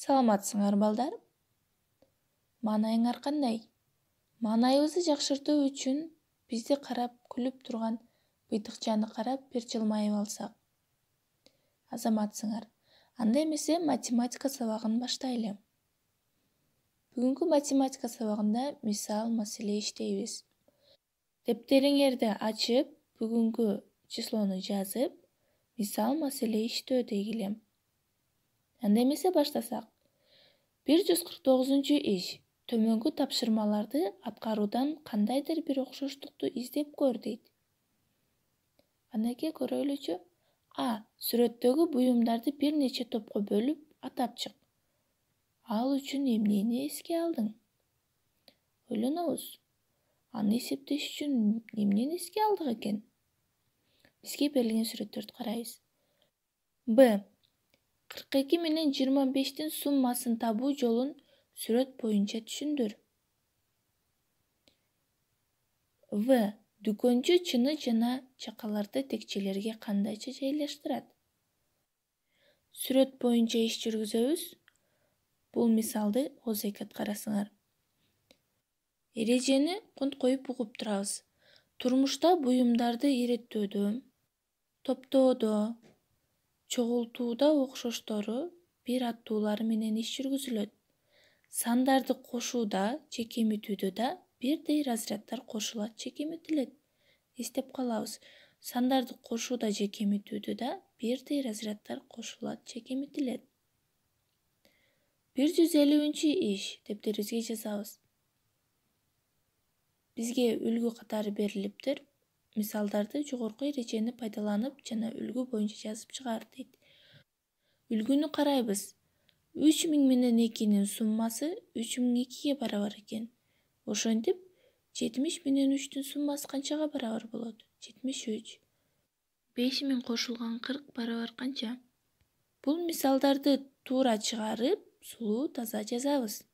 Саламатсыңар балдар? Маанайыңар кандай? Маанайыбызды жакшыртуу үчүн бизди карап күлүп турган быйтыкчаны карап бир жылмайып алсак. Азаматсыңар. Анда эмесе математика сабагын баштайлы. Бүгүнкү математика сабагында мисал маселе иштейбиз. Дептериңерди ачып, бүгүнкү числону жазып, мисал маселе иштөө дегиле. Анда эмесе баштасак. 149 иш. Төмөнгү тапшырмаларды аткаруудан кандайдыр бир окшоштукту издеп көр дейт. Анакей көрөлүчү. А. Сүрөттөгү буюмдарды бир нече топко бөлүп атап чык. Ал үчүн эмнени эске алдың? Ойлонобуз. Аны эсептеш үчүн эмнени эске алдык экен? Бизге берилген сүрөттөрдү карайбыз. Б. 42 менен 25-тин суммасын табуу жолун сүрөт боюнча түшүндүр. В. Дүкөнчү чыны жана чакаларды текчелерге кандайча жайлаштырат? Сүрөт боюнча иш жүргүзөбүз. Бул мисалды озекат карасыңар. Эрежени конт коюп угуп турабыз. Турмушта буюмдарды иреттөөдө, топтоодо, чогултууда окшоштору бир аттуулары менен иш жүргүзүлөт. Сандарды кошууда же кемитүүдө да бирдей разряддар кошулат же кемитилет. Эстеп калабыз. Сандарды кошууда же кемитүүдө да бирдей разряддар кошулат же кемитилет. 150 иш дептерибизге жазабыз. Бизге үлгү катары берилиптир. Мисалдарды жогорку эрежени пайдаланып жана үлгү боюнча жазып чыгар дейт. Үлгүнү карайбыз. 3000 менен 2-нин суммасы 3002-ге барабар экен. Ошентип 70 менен 3-түн суммасы канчага барабар болот? 73. 5000 кошулган 40 барабар канча? Бул мисалдарды туура чыгарып, сулуу таза жазабыз.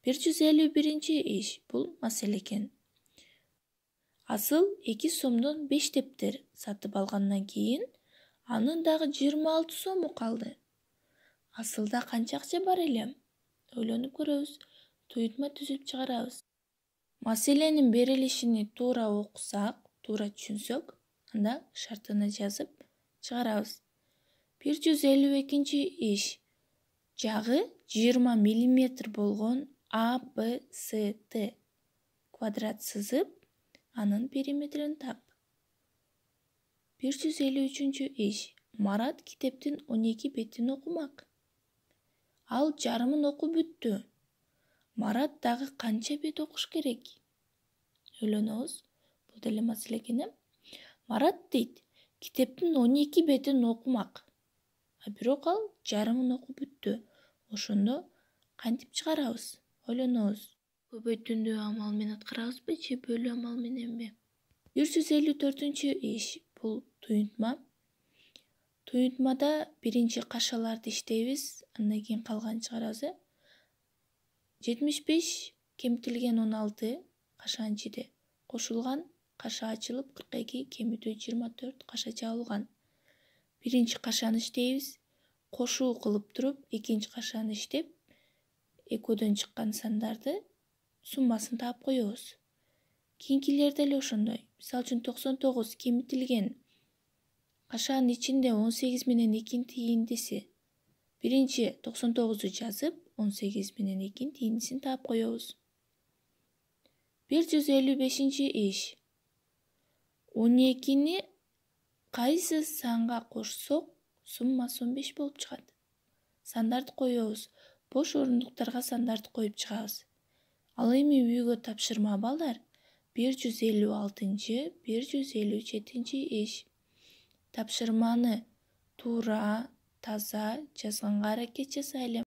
151 иш. Бул маселе экен. Асыл 2 сомдон 5 тептер сатып алгандан кийин анын дагы 26 сому калды. Асылда канча акча бар эле? Ойлонуп көрөбүз. Туютма түзүп чыгарабыз. Маселенин берилишини туура окусак, туура түшүнсөк, анда шартына жазып чыгарабыз. 152 иш. Жагы 20 мм болгон ABCD квадрат сызып, анын периметрин тап. 153 иш. Марат китептин 12 бетин окумак. Ал жарымын окуп бүттү. Марат дагы канча бет окуш керек? Ойлонобуз. Бул деле маселе экен. Марат дейт, китептин 12 бетин окумак. Бирок ал жарымын окуп бүттү. Ошондо кантип чыгарабыз? Ойлонобуз. Көбөйтүндүү амал менен аткарабызбы же бөлүү амал мененби? 154 иш. Бул туюнтма. Туюнтмада биринчи кашаларды иштейбиз, андан кийин калганын чыгарабыз. 75 кемитилген 16 кашанын ичиде кошулган, каша ачылып 42, кемитүү 24 каша жабылган. Биринчи кашаны иштейбиз, кошуу кылып туруп, экинчи кашаны иштеп, экөөдөн чыккан сандарды суммасын таап коебуз. Кийинкилер деле ошондой. Мисалы үчүн 99 кемитилген кашанын ичинде 18 менен 2-нин тийиндиси. Биринчи 99-ду жазып, 18 менен 2-нин тийиндисин таап коебуз. 155 иш. 12-ни кайсы санга кошсок, суммасы 15 болуп чыгат. Сандарды коебуз. Бош орундуктарга сандарды коюп чыгабыз. Ал эми үйгө тапшырма балдар. 156, 157 иш. Тапшырманы туура, таза жазганга аракет жасайлы.